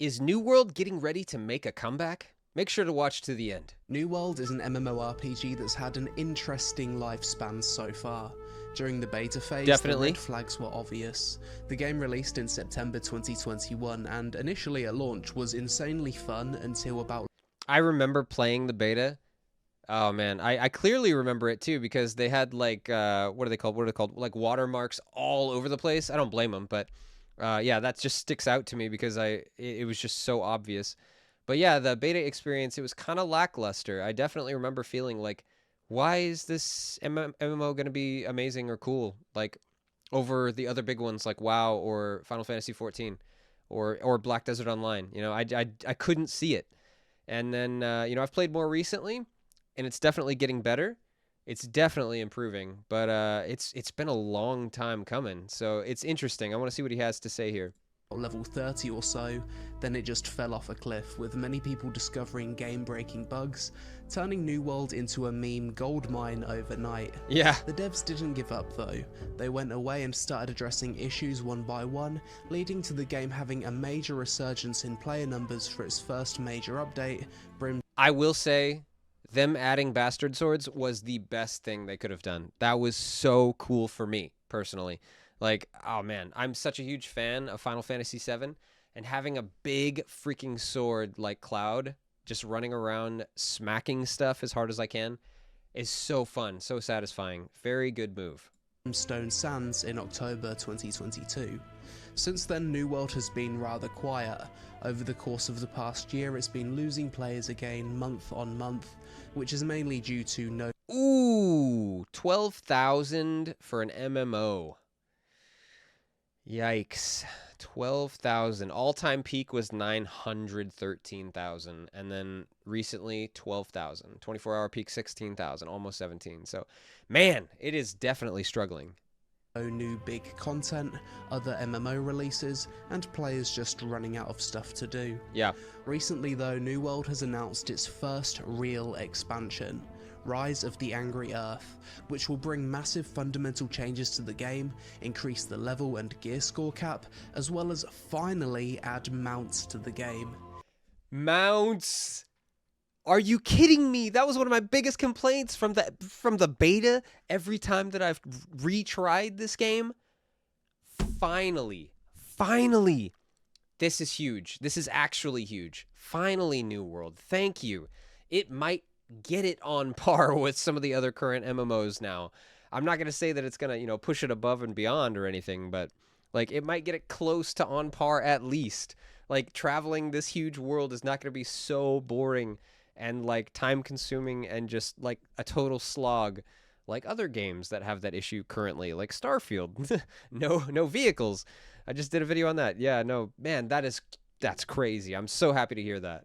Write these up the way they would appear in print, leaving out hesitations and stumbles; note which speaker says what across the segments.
Speaker 1: Is New World getting ready to make a comeback? Make sure to watch to the end.
Speaker 2: New World is an MMORPG that's had an interesting lifespan so far. During the beta phase,
Speaker 1: Definitely.
Speaker 2: the red flags were obvious. The game released in September 2021 and initially at launch was insanely fun until about...
Speaker 1: I remember playing the beta. Oh man, I clearly remember it too because they had like what are they called? What are they called? Like watermarks all over the place. I don't blame them, but yeah, that just sticks out to me because it was just so obvious. But yeah, the beta experience, it was kind of lackluster. I definitely remember feeling like, why is this MMO going to be amazing or cool like over the other big ones like WoW or Final Fantasy 14 or Black Desert Online? You know, I couldn't see it. And then you know, I've played more recently, and it's definitely getting better. It's definitely improving, but it's been a long time coming. So it's interesting. I want to see what he has to say here.
Speaker 2: level 30 or so, then it just fell off a cliff, with many people discovering game-breaking bugs, turning New World into a meme goldmine overnight.
Speaker 1: Yeah.
Speaker 2: The devs didn't give up though. They went away and started addressing issues one by one, leading to the game having a major resurgence in player numbers for its first major update,
Speaker 1: I will say, them adding bastard swords was the best thing they could have done. That was so cool for me, personally. Like, oh man, I'm such a huge fan of Final Fantasy VII, and having a big freaking sword like Cloud just running around smacking stuff as hard as I can is so fun, so satisfying. Very good move.
Speaker 2: Brimstone Sands in October 2022. Since then, New World has been rather quiet. Over the course of the past year, it's been losing players again month on month, which is mainly due to no...
Speaker 1: Ooh, 12,000 for an MMO. Yikes. 12,000. All-time peak was 913,000. And then recently, 12,000. 24-hour peak, 16,000. Almost 17. So, man, it is definitely struggling.
Speaker 2: No new big content, other MMO releases, and players just running out of stuff to do.
Speaker 1: Yeah.
Speaker 2: Recently though, New World has announced its first real expansion, Rise of the Angry Earth, which will bring massive fundamental changes to the game, increase the level and gear score cap, as well as finally add mounts to the game.
Speaker 1: Mounts! Are you kidding me? That was one of my biggest complaints from the beta every time that I've retried this game. Finally. This is huge. This is actually huge. Finally, New World. Thank you. It might get it on par with some of the other current MMOs now. I'm not going to say that it's going to, you know, push it above and beyond or anything, but like it might get it close to on par at least. Like traveling this huge world is not going to be so boring and like time consuming and just like a total slog like other games that have that issue currently, like Starfield. No vehicles. I just did a video on that. Yeah, no, man, that's crazy. I'm so happy to hear that.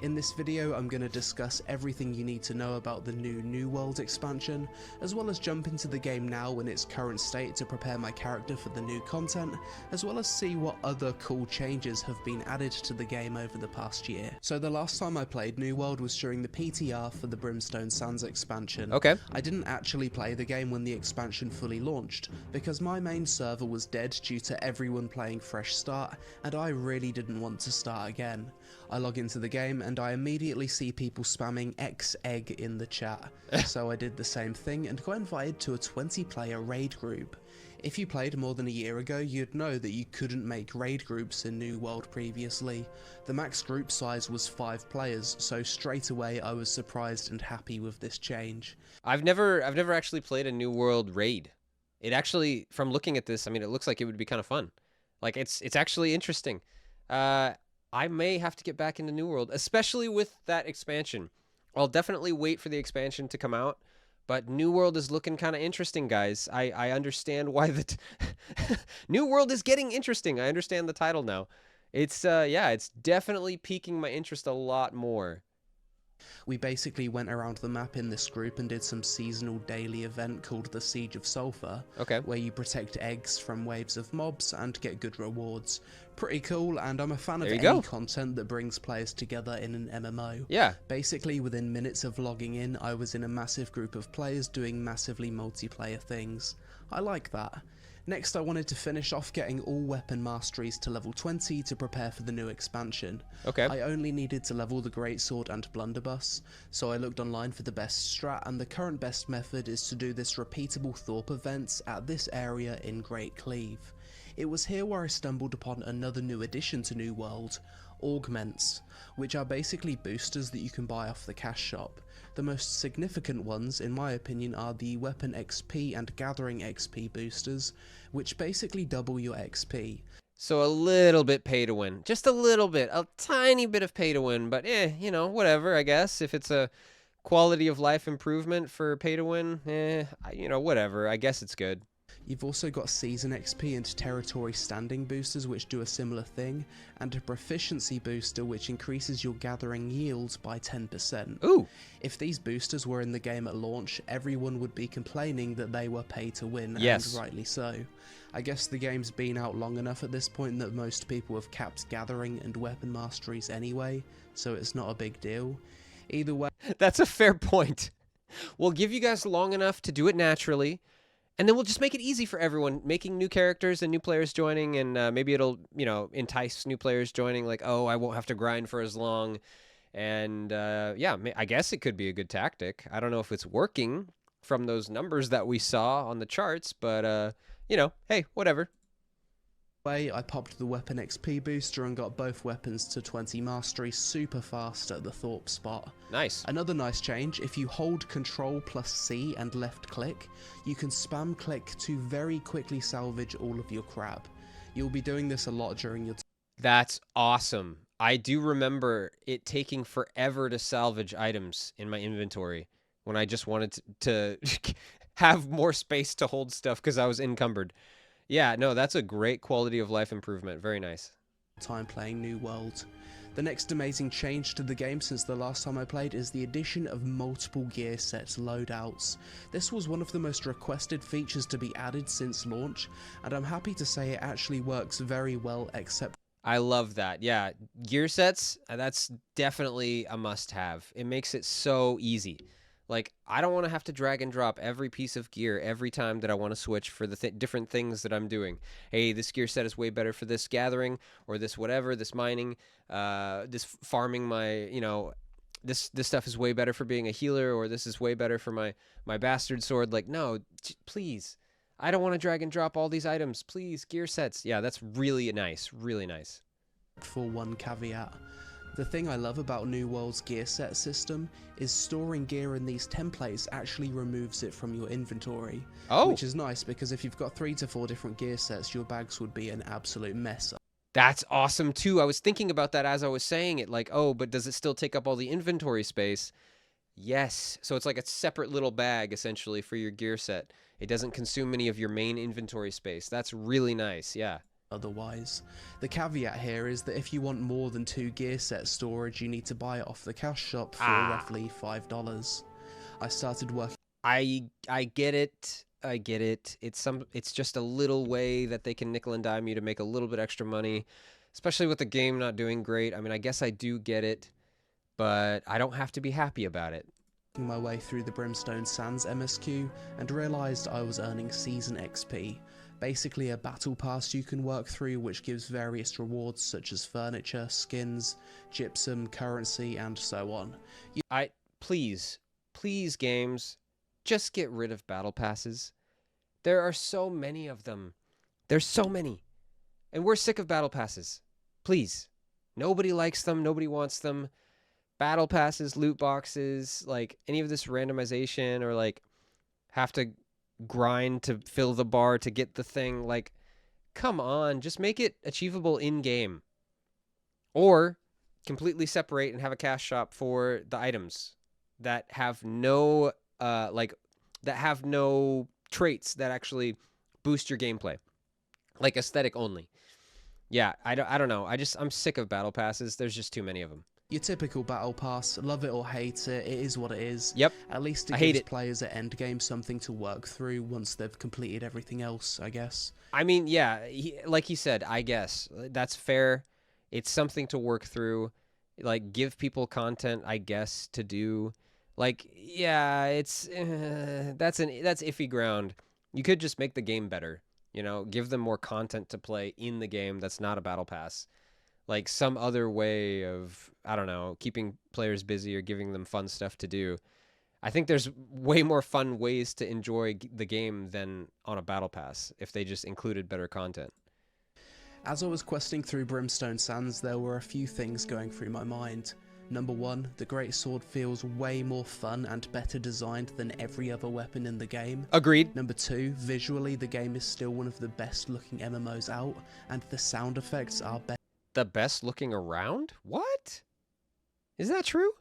Speaker 2: In this video, I'm going to discuss everything you need to know about the New World expansion, as well as jump into the game now in its current state to prepare my character for the new content, as well as see what other cool changes have been added to the game over the past year. So the last time I played New World was during the PTR for the Brimstone Sands expansion.
Speaker 1: Okay.
Speaker 2: I didn't actually play the game when the expansion fully launched, because my main server was dead due to everyone playing Fresh Start, and I really didn't want to start again. I log into the game and I immediately see people spamming X-Egg in the chat, so I did the same thing and got invited to a 20-player raid group. If you played more than a year ago, you'd know that you couldn't make raid groups in New World previously. The max group size was 5 players, so straight away I was surprised and happy with this change.
Speaker 1: I've never actually played a New World raid. It actually, from looking at this, I mean, it looks like it would be kind of fun. Like it's actually interesting. I may have to get back into New World, especially with that expansion. I'll definitely wait for the expansion to come out, but New World is looking kind of interesting, guys. I understand why the New World is getting interesting. I understand the title now. It's yeah, it's definitely piquing my interest a lot more.
Speaker 2: We basically went around the map in this group and did some seasonal daily event called the Siege of Sulphur,
Speaker 1: Okay.
Speaker 2: where you protect eggs from waves of mobs and get good rewards. Pretty cool, and I'm a fan of any content that brings players together in an MMO.
Speaker 1: Yeah.
Speaker 2: Basically, within minutes of logging in, I was in a massive group of players doing massively multiplayer things. I like that. Next, I wanted to finish off getting all weapon masteries to level 20 to prepare for the new expansion.
Speaker 1: Okay.
Speaker 2: I only needed to level the Greatsword and Blunderbuss, so I looked online for the best strat, and the current best method is to do this repeatable Thorpe events at this area in Great Cleave. It was here where I stumbled upon another new addition to New World, Augments, which are basically boosters that you can buy off the cash shop. The most significant ones, in my opinion, are the Weapon XP and Gathering XP boosters, which basically double your XP.
Speaker 1: So a little bit pay to win. Just a little bit. A tiny bit of pay to win, but you know, whatever, I guess. If it's a quality of life improvement for pay to win, you know, whatever. I guess it's good.
Speaker 2: You've also got Season XP and Territory Standing boosters which do a similar thing, and a Proficiency booster which increases your gathering yields by 10%.
Speaker 1: Ooh!
Speaker 2: If these boosters were in the game at launch, everyone would be complaining that they were pay to win,
Speaker 1: Yes.
Speaker 2: and rightly so. I guess the game's been out long enough at this point that most people have capped gathering and weapon masteries anyway, so it's not a big deal. Either way,
Speaker 1: That's a fair point. We'll give you guys long enough to do it naturally, and then we'll just make it easy for everyone, making new characters and new players joining, and maybe it'll, you know, entice new players joining, like, oh, I won't have to grind for as long. And yeah, I guess it could be a good tactic. I don't know if it's working from those numbers that we saw on the charts, but, you know, hey, whatever.
Speaker 2: I popped the Weapon XP booster and got both weapons to 20 mastery super fast at the Thorpe spot.
Speaker 1: Nice.
Speaker 2: Another nice change, if you hold Control plus C and left click, you can spam click to very quickly salvage all of your crap. You'll be doing this a lot during your
Speaker 1: That's awesome. I do remember it taking forever to salvage items in my inventory when I just wanted to have more space to hold stuff because I was encumbered. Yeah, no, that's a great quality of life improvement. Very nice.
Speaker 2: time playing New World. The next amazing change to the game since the last time I played is the addition of multiple gear sets loadouts. This was one of the most requested features to be added since launch, and I'm happy to say it actually works very well except
Speaker 1: I love that. Yeah, gear sets, that's definitely a must-have. It makes it so easy. Like, I don't want to have to drag and drop every piece of gear every time that I want to switch for the different things that I'm doing. Hey, this gear set is way better for this gathering, or this whatever, this mining, this farming my, you know, this stuff is way better for being a healer, or this is way better for my bastard sword. Like, no, please. I don't want to drag and drop all these items. Please, gear sets. Yeah, that's really nice. Really nice.
Speaker 2: for one caveat. The thing I love about New World's gear set system is storing gear in these templates actually removes it from your inventory.
Speaker 1: Oh.
Speaker 2: Which is nice because if you've got 3 to 4 different gear sets, your bags would be an absolute mess.
Speaker 1: That's awesome too. I was thinking about that as I was saying it, like, oh, but does it still take up all the inventory space? Yes. So it's like a separate little bag essentially for your gear set. It doesn't consume any of your main inventory space. That's really nice. Yeah.
Speaker 2: Otherwise. The caveat here is that if you want more than 2 gear set storage, you need to buy it off the cash shop for roughly $5. I started working.
Speaker 1: I get it. I get it. It's just a little way that they can nickel and dime you to make a little bit extra money, especially with the game not doing great. I mean, I guess I do get it, but I don't have to be happy about it.
Speaker 2: My way through the Brimstone Sands MSQ and realised I was earning Season XP, basically a battle pass you can work through which gives various rewards such as furniture, skins, gypsum, currency and so on.
Speaker 1: Please games, just get rid of battle passes. There are so many of them. There's so many. And we're sick of battle passes. Please. Nobody likes them, nobody wants them. Battle passes, loot boxes, like any of this randomization or like have to grind to fill the bar to get the thing. Like, come on, just make it achievable in game. Or completely separate and have a cash shop for the items that have no that have no traits that actually boost your gameplay. Like aesthetic only. Yeah, I don't know. I'm sick of battle passes. There's just too many of them.
Speaker 2: Your typical battle pass, love it or hate it, it is what it is.
Speaker 1: Yep.
Speaker 2: At least it gives players at endgame something to work through once they've completed everything else, I guess.
Speaker 1: I mean, yeah, like he said, I guess. That's fair. It's something to work through. Like, give people content, I guess, to do. Like, yeah, it's that's iffy ground. You could just make the game better. You know, give them more content to play in the game that's not a battle pass. Like some other way of, I don't know, keeping players busy or giving them fun stuff to do. I think there's way more fun ways to enjoy the game than on a battle pass if they just included better content.
Speaker 2: As I was questing through Brimstone Sands, there were a few things going through my mind. Number 1, the greatsword feels way more fun and better designed than every other weapon in the game.
Speaker 1: Agreed.
Speaker 2: Number 2, visually the game is still one of the best looking MMOs out, and the sound effects are better.
Speaker 1: The best looking around? What? Is that true?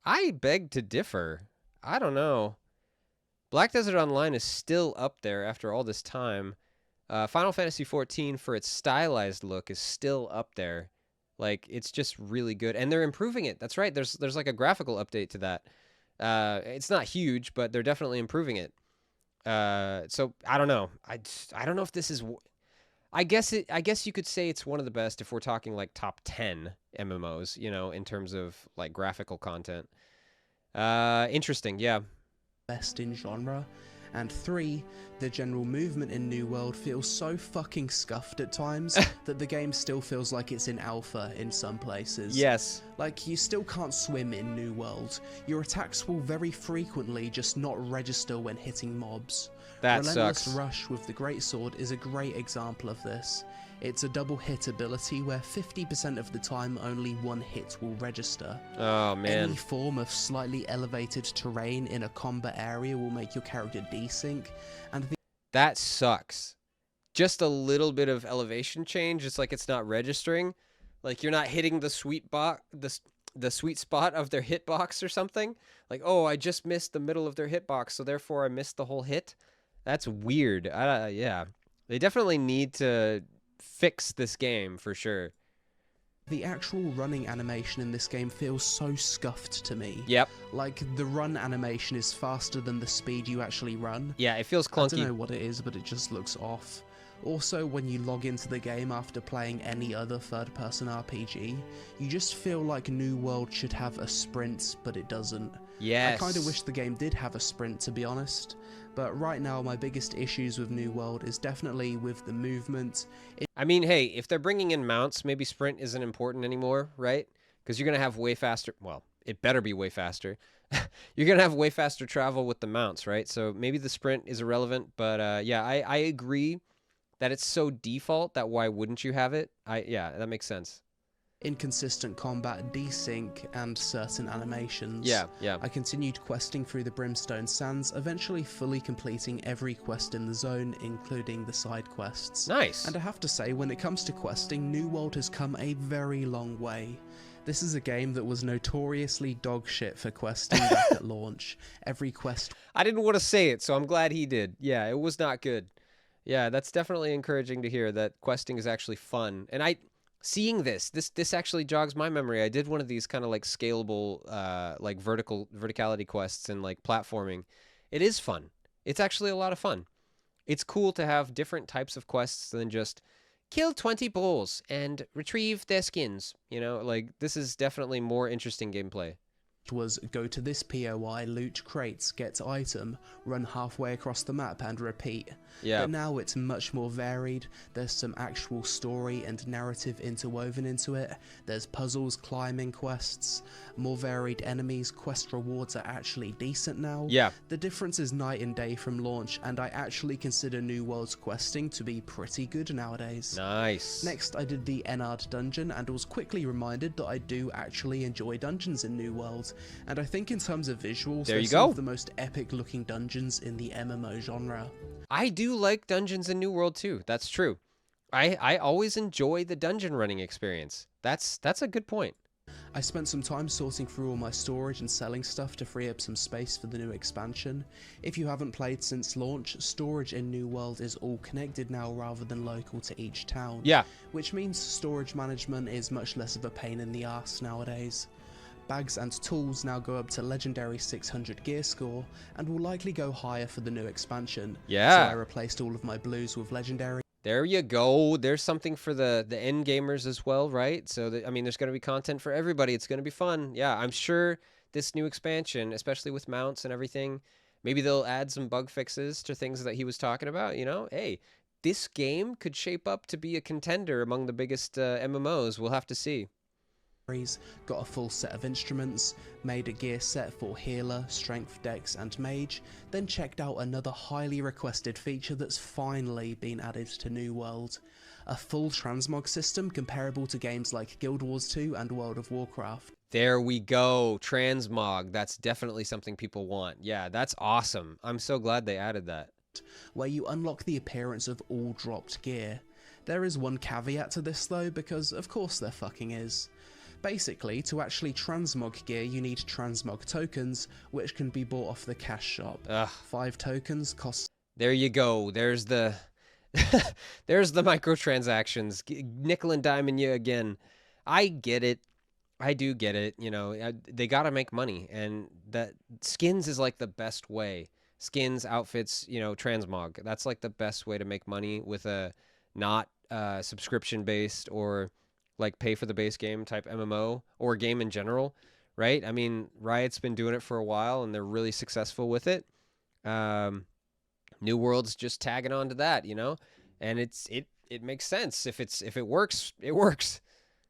Speaker 1: I beg to differ. I don't know. Black Desert Online is still up there after all this time. Final Fantasy XIV, for its stylized look, is still up there. Like, it's just really good. And they're improving it. That's right. There's like a graphical update to that. It's not huge, but they're definitely improving it. So I don't know. I don't know if this is... I guess you could say it's one of the best if we're talking like top 10 MMOs, you know, in terms of like graphical content. Interesting, yeah.
Speaker 2: Best in genre. And 3, the general movement in New World feels so fucking scuffed at times that the game still feels like it's in alpha in some places.
Speaker 1: Yes.
Speaker 2: Like, you still can't swim in New World. Your attacks will very frequently just not register when hitting mobs.
Speaker 1: That
Speaker 2: Relentless
Speaker 1: sucks.
Speaker 2: Rush with the Greatsword is a great example of this. It's a double hit ability where 50% of the time only one hit will register.
Speaker 1: Oh, man.
Speaker 2: Any form of slightly elevated terrain in a combat area will make your character desync, and
Speaker 1: that sucks. Just a little bit of elevation change, it's like it's not registering. Like you're not hitting the sweet spot of their hitbox or something. Like, oh, I just missed the middle of their hitbox, so therefore I missed the whole hit. That's weird. Yeah. They definitely need to fix this game for sure.
Speaker 2: the actual running animation in this game feels so scuffed to me.
Speaker 1: Yep.
Speaker 2: Like, the run animation is faster than the speed you actually run.
Speaker 1: Yeah, it feels clunky.
Speaker 2: I don't know what it is, but it just looks off. Also, when you log into the game after playing any other third-person RPG, you just feel like New World should have a sprint, but it doesn't.
Speaker 1: Yes.
Speaker 2: I kinda wish the game did have a sprint, to be honest. But right now, my biggest issues with New World is definitely with the movement.
Speaker 1: I mean, hey, if they're bringing in mounts, maybe sprint isn't important anymore, right? Because you're going to have way faster... Well, it better be way faster. You're going to have way faster travel with the mounts, right? So maybe the sprint is irrelevant. But yeah, I agree that it's so default that why wouldn't you have it? Yeah, that makes sense.
Speaker 2: Inconsistent combat, desync, and certain animations.
Speaker 1: Yeah.
Speaker 2: I continued questing through the Brimstone Sands, eventually fully completing every quest in the zone, including the side quests.
Speaker 1: Nice.
Speaker 2: And I have to say, when it comes to questing, New World has come a very long way. This is a game that was notoriously dog shit for questing back at launch. Every quest...
Speaker 1: I didn't want to say it, so I'm glad he did. Yeah, it was not good. Yeah, that's definitely encouraging to hear that questing is actually fun. And seeing this actually jogs my memory. I did one of these kind of like scalable, like verticality quests and like platforming. It is fun. It's actually a lot of fun. It's cool to have different types of quests than just kill 20 bulls and retrieve their skins. You know, like this is definitely more interesting gameplay.
Speaker 2: Was go to this POI, loot crates, get item, run halfway across the map and repeat.
Speaker 1: Yeah.
Speaker 2: But now it's much more varied. There's some actual story and narrative interwoven into it. There's puzzles, climbing quests, more varied enemies. Quest rewards are actually decent now.
Speaker 1: Yeah.
Speaker 2: The difference is night and day from launch, and I actually consider New World's questing to be pretty good nowadays.
Speaker 1: Nice.
Speaker 2: Next, I did the Ennard dungeon and was quickly reminded that I do actually enjoy dungeons in New World. And I think in terms of visuals, they're some of the most epic looking dungeons in the MMO genre.
Speaker 1: I do like dungeons in New World too. That's true. I always enjoy the dungeon running experience. That's a good point.
Speaker 2: I spent some time sorting through all my storage and selling stuff to free up some space for the new expansion. If you haven't played since launch, storage in New World is all connected now rather than local to each town.
Speaker 1: Yeah.
Speaker 2: Which means storage management is much less of a pain in the ass nowadays. Bags and tools now go up to legendary 600 gear score and will likely go higher for the new expansion.
Speaker 1: Yeah.
Speaker 2: So I replaced all of my blues with legendary.
Speaker 1: There you go. There's something for the end gamers as well, right? So, I mean, there's going to be content for everybody. It's going to be fun. Yeah, I'm sure this new expansion, especially with mounts and everything, Maybe they'll add some bug fixes to things that he was talking about. You know, hey, this game could shape up to be a contender among the biggest MMOs. We'll have to see.
Speaker 2: Got a full set of instruments, made a gear set for healer, strength, dex and mage, then checked out another highly requested feature that's finally been added to New World. A full transmog system comparable to games like Guild Wars 2 and World of Warcraft.
Speaker 1: There we go, transmog. That's definitely something people want. Yeah, that's awesome. I'm so glad they added that.
Speaker 2: Where you unlock the appearance of all dropped gear. There is one caveat to this though, because of course there fucking is. Basically, to actually transmog gear, you need transmog tokens, which can be bought off the cash shop.
Speaker 1: Ugh.
Speaker 2: 5 tokens cost...
Speaker 1: There you go. There's the... there's the microtransactions. Nickel and diming you again. I get it. I do get it. You know, they gotta make money, and that skins is like the best way. Skins, outfits, you know, transmog. That's like the best way to make money with a not subscription based or like pay for the base game type MMO or game in general, right? I mean, Riot's been doing it for a while and they're really successful with it. New World's just tagging on to that, you know, and it makes sense. If it works, it works.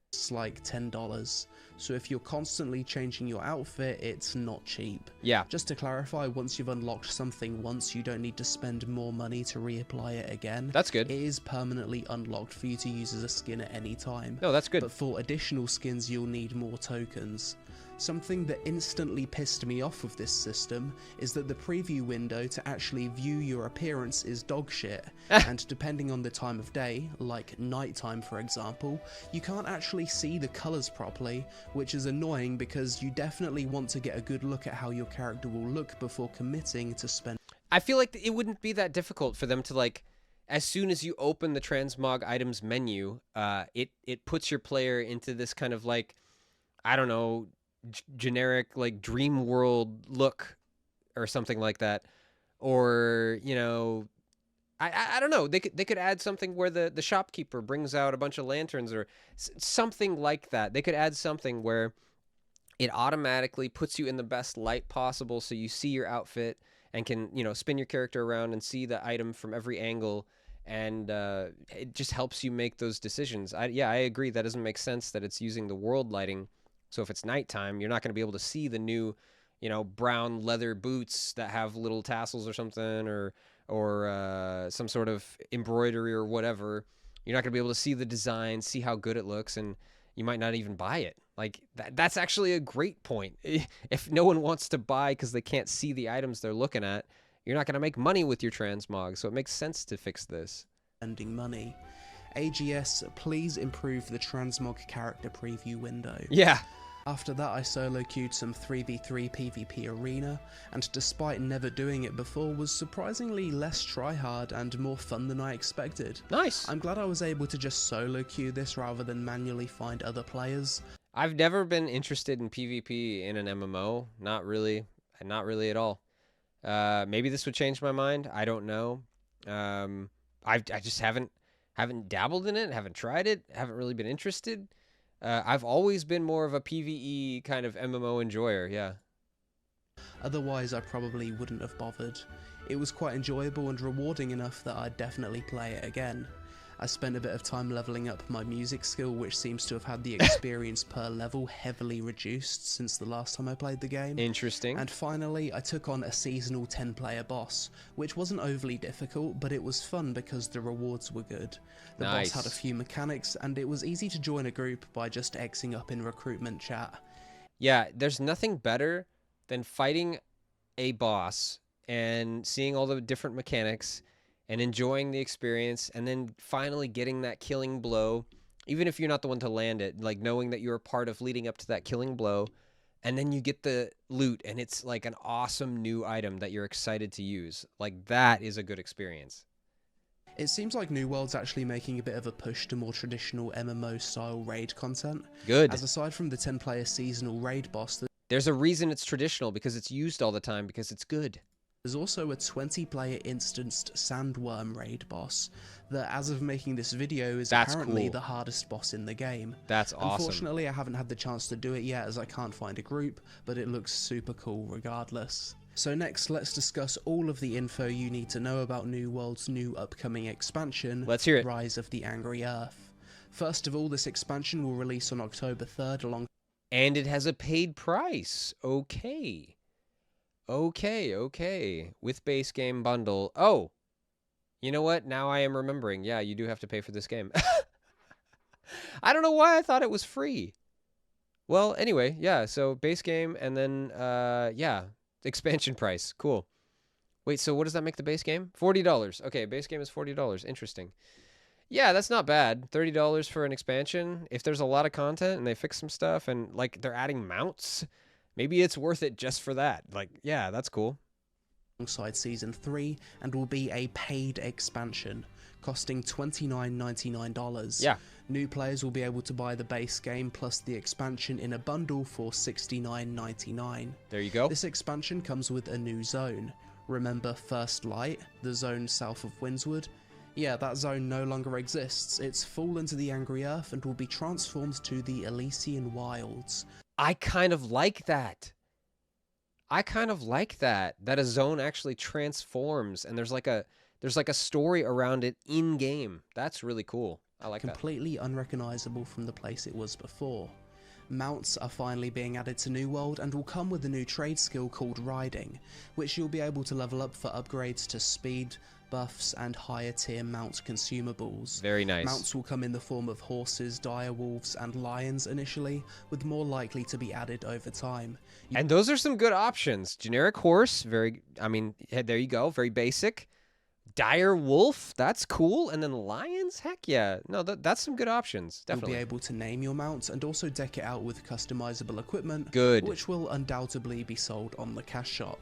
Speaker 2: It's like $10. So if you're constantly changing your outfit, it's not cheap.
Speaker 1: Yeah.
Speaker 2: Just to clarify, once you've unlocked something once, you don't need to spend more money to reapply it again.
Speaker 1: That's good.
Speaker 2: It is permanently unlocked for you to use as a skin at any time.
Speaker 1: No, that's good.
Speaker 2: But for additional skins, you'll need more tokens. Something that instantly pissed me off with this system is that the preview window to actually view your appearance is dog shit, and depending on the time of day, like nighttime for example, you can't actually see the colours properly, which is annoying because you definitely want to get a good look at how your character will look before committing to spend.
Speaker 1: I feel like it wouldn't be that difficult for them to, like, as soon as you open the transmog items menu, it puts your player into this kind of like, I don't know, generic like dream world look or something like that, or you know, I don't know, they could add something where the shopkeeper brings out a bunch of lanterns or something like that. They could add something where it automatically puts you in the best light possible so you see your outfit and can, you know, spin your character around and see the item from every angle, and it just helps you make those decisions. I agree, that doesn't make sense that it's using the world lighting. So if it's nighttime, you're not going to be able to see the new, you know, brown leather boots that have little tassels or something, or some sort of embroidery or whatever. You're not going to be able to see the design, see how good it looks, and you might not even buy it. Like that's actually a great point. If no one wants to buy because they can't see the items they're looking at, you're not going to make money with your transmog. So it makes sense to fix this.
Speaker 2: Spending money. AGS, please improve the transmog character preview window.
Speaker 1: Yeah.
Speaker 2: After that, I solo queued some 3v3 PvP arena, and despite never doing it before, was surprisingly less tryhard and more fun than I expected.
Speaker 1: Nice.
Speaker 2: I'm glad I was able to just solo queue this rather than manually find other players.
Speaker 1: I've never been interested in PvP in an MMO. Not really at all. Maybe this would change my mind. I don't know. I just haven't dabbled in it, haven't tried it, haven't really been interested. I've always been more of a PvE kind of MMO enjoyer, yeah.
Speaker 2: Otherwise, I probably wouldn't have bothered. It was quite enjoyable and rewarding enough that I'd definitely play it again. I spent a bit of time leveling up my music skill, which seems to have had the experience per level heavily reduced since the last time I played the game.
Speaker 1: Interesting.
Speaker 2: And finally, I took on a seasonal 10-player boss, which wasn't overly difficult, but it was fun because the rewards were good. The boss had a few mechanics, and it was easy to join a group by just Xing up in recruitment chat.
Speaker 1: Yeah, there's nothing better than fighting a boss and seeing all the different mechanics and enjoying the experience, and then finally getting that killing blow, even if you're not the one to land it, like knowing that you're a part of leading up to that killing blow, and then you get the loot, and it's like an awesome new item that you're excited to use. Like, that is a good experience.
Speaker 2: It seems like New World's actually making a bit of a push to more traditional MMO-style raid content.
Speaker 1: Good.
Speaker 2: As aside from the 10-player seasonal raid boss,
Speaker 1: there's a reason it's traditional, because it's used all the time, because it's good.
Speaker 2: there's also a 20-player instanced sandworm raid boss that, as of making this video, is apparently the hardest boss in the game.
Speaker 1: That's awesome.
Speaker 2: Unfortunately, I haven't had the chance to do it yet as I can't find a group, but it looks super cool regardless. So next, let's discuss all of the info you need to know about New World's new upcoming expansion,
Speaker 1: Let's hear it.
Speaker 2: Rise of the Angry Earth. First of all, this expansion will release on October 3rd along.
Speaker 1: And it has a paid price. Okay. Okay. With base game bundle. Oh, you know what? Now I am remembering. Yeah, you do have to pay for this game. I don't know why I thought it was free. Well, anyway, yeah, so base game and then, yeah, expansion price. Cool. Wait, so what does that make the base game? $40. Okay, base game is $40. Interesting. Yeah, that's not bad. $30 for an expansion. If there's a lot of content and they fix some stuff and, like, they're adding mounts, maybe it's worth it just for that. Like, yeah, that's cool.
Speaker 2: Alongside Season 3 and will be a paid expansion, costing $29.99.
Speaker 1: Yeah.
Speaker 2: New players will be able to buy the base game plus the expansion in a bundle for $69.99.
Speaker 1: There you go.
Speaker 2: This expansion comes with a new zone. Remember First Light, the zone south of Windswood? Yeah, that zone no longer exists. It's fallen to the Angry Earth and will be transformed to the Elysian Wilds.
Speaker 1: I kind of like that. That a zone actually transforms and there's like a story around it in game. That's really cool. I like that.
Speaker 2: Completely unrecognizable from the place it was before. Mounts are finally being added to New World and will come with a new trade skill called Riding, which you'll be able to level up for upgrades to speed, buffs, and higher tier mount consumables.
Speaker 1: Very nice.
Speaker 2: Mounts will come in the form of horses, direwolves, and lions initially, with more likely to be added over time.
Speaker 1: And those are some good options. Generic horse, there you go, very basic. Dire wolf, that's cool. And then lions, heck yeah. No, that's some good options, definitely.
Speaker 2: You'll be able to name your mounts and also deck it out with customizable equipment,
Speaker 1: Good.
Speaker 2: which will undoubtedly be sold on the cash shop.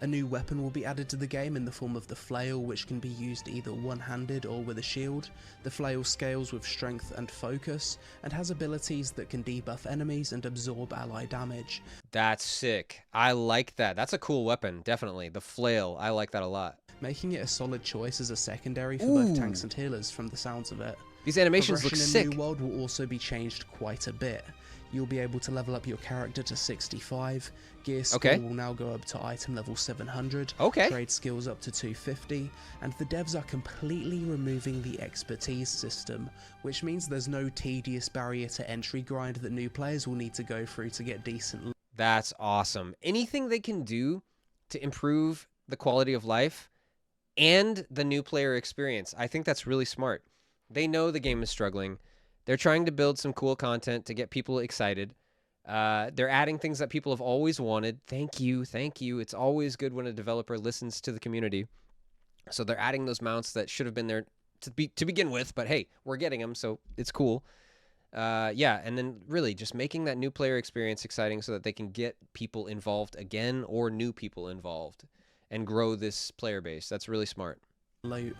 Speaker 2: A new weapon will be added to the game in the form of the flail, which can be used either one-handed or with a shield. The flail scales with strength and focus, and has abilities that can debuff enemies and absorb ally damage.
Speaker 1: That's sick. I like that. That's a cool weapon, definitely. The flail, I like that a lot.
Speaker 2: Making it a solid choice as a secondary for
Speaker 1: Ooh.
Speaker 2: both tanks and healers from the sounds of it.
Speaker 1: These animations look
Speaker 2: Progression
Speaker 1: sick.
Speaker 2: in New World will also be changed quite a bit. You'll be able to level up your character to 65, gear skill will now go up to item level 700, trade skills up to 250, and the devs are completely removing the expertise system, which means there's no tedious barrier to entry grind that new players will need to go through to get decent.
Speaker 1: That's awesome. Anything they can do to improve the quality of life and the new player experience, I think that's really smart. They know the game is struggling. They're trying to build some cool content to get people excited. They're adding things that people have always wanted. Thank you. It's always good when a developer listens to the community. So they're adding those mounts that should have been there to begin with, but hey, we're getting them, so it's cool. Yeah, and then really just making that new player experience exciting so that they can get people involved again or new people involved and grow this player base. That's really smart.
Speaker 2: Loot.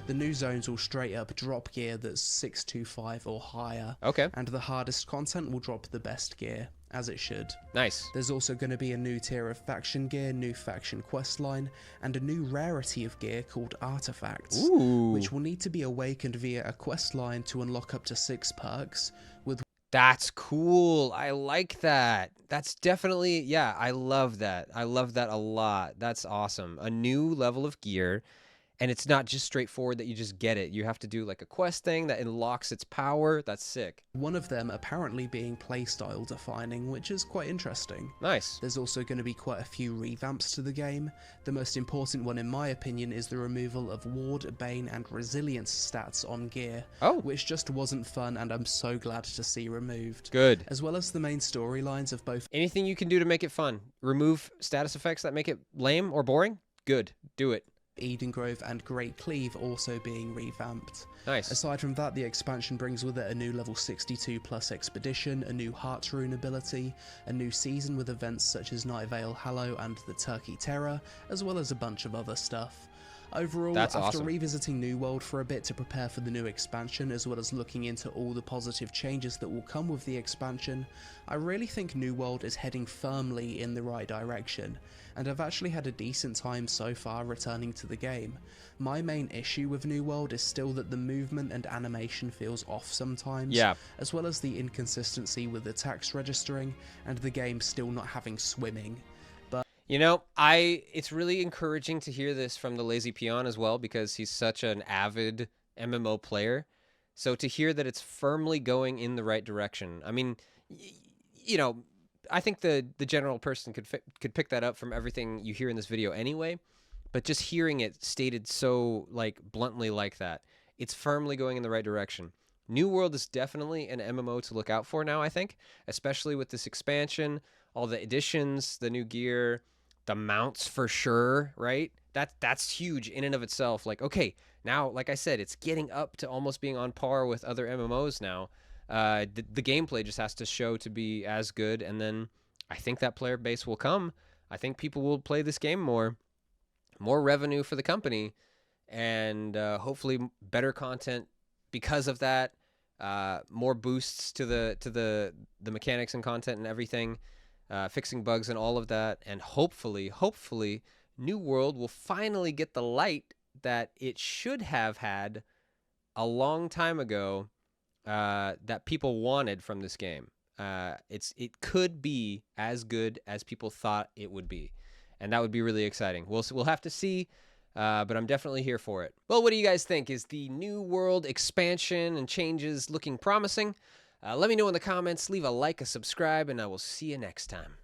Speaker 2: The new zones will straight up drop gear that's 625 or higher.
Speaker 1: Okay.
Speaker 2: And the hardest content will drop the best gear, as it should.
Speaker 1: Nice.
Speaker 2: There's also going to be a new tier of faction gear, new faction questline, and a new rarity of gear called artifacts, which will need to be awakened via a questline to unlock up to 6 perks.
Speaker 1: That's cool. I like that. That's definitely, yeah, I love that. I love that a lot. That's awesome. A new level of gear. And it's not just straightforward that you just get it. You have to do like a quest thing that unlocks its power. That's sick.
Speaker 2: One of them apparently being playstyle defining, which is quite interesting.
Speaker 1: Nice.
Speaker 2: There's also going to be quite a few revamps to the game. The most important one in my opinion is the removal of Ward, Bane and Resilience stats on gear, which just wasn't fun and I'm so glad to see removed.
Speaker 1: Good.
Speaker 2: As well as the main storylines of both.
Speaker 1: Anything you can do to make it fun. Remove status effects that make it lame or boring. Good. Do it.
Speaker 2: Eden Grove and Great Cleave also being revamped.
Speaker 1: Nice.
Speaker 2: Aside from that, the expansion brings with it a new level 62 plus expedition, a new Heart Rune ability, a new season with events such as Night Vale Hallow and the Turkey Terror, as well as a bunch of other stuff. Overall, after revisiting New World for a bit to prepare for the new expansion, as well as looking into all the positive changes that will come with the expansion, I really think New World is heading firmly in the right direction, and I've actually had a decent time so far returning to the game. My main issue with New World is still that the movement and animation feels off sometimes, as well as the inconsistency with the text registering, and the game still not having swimming.
Speaker 1: It's really encouraging to hear this from the Lazy Peon as well because he's such an avid MMO player. So to hear that it's firmly going in the right direction. I mean, y- you know, I think the general person could pick that up from everything you hear in this video anyway, but just hearing it stated so like bluntly like that, it's firmly going in the right direction. New World is definitely an MMO to look out for now, I think, especially with this expansion, all the additions, the new gear, the mounts for sure, right? That's huge in and of itself. Like, okay, now, like I said, it's getting up to almost being on par with other MMOs now. The gameplay just has to show to be as good, and then I think that player base will come. I think people will play this game more revenue for the company, and hopefully better content because of that. More boosts to the mechanics and content and everything, fixing bugs and all of that, and hopefully, New World will finally get the light that it should have had a long time ago, that people wanted from this game. It could be as good as people thought it would be, and that would be really exciting. We'll have to see, but I'm definitely here for it. Well, what do you guys think? Is the New World expansion and changes looking promising? Let me know in the comments. Leave a like, a subscribe, and I will see you next time.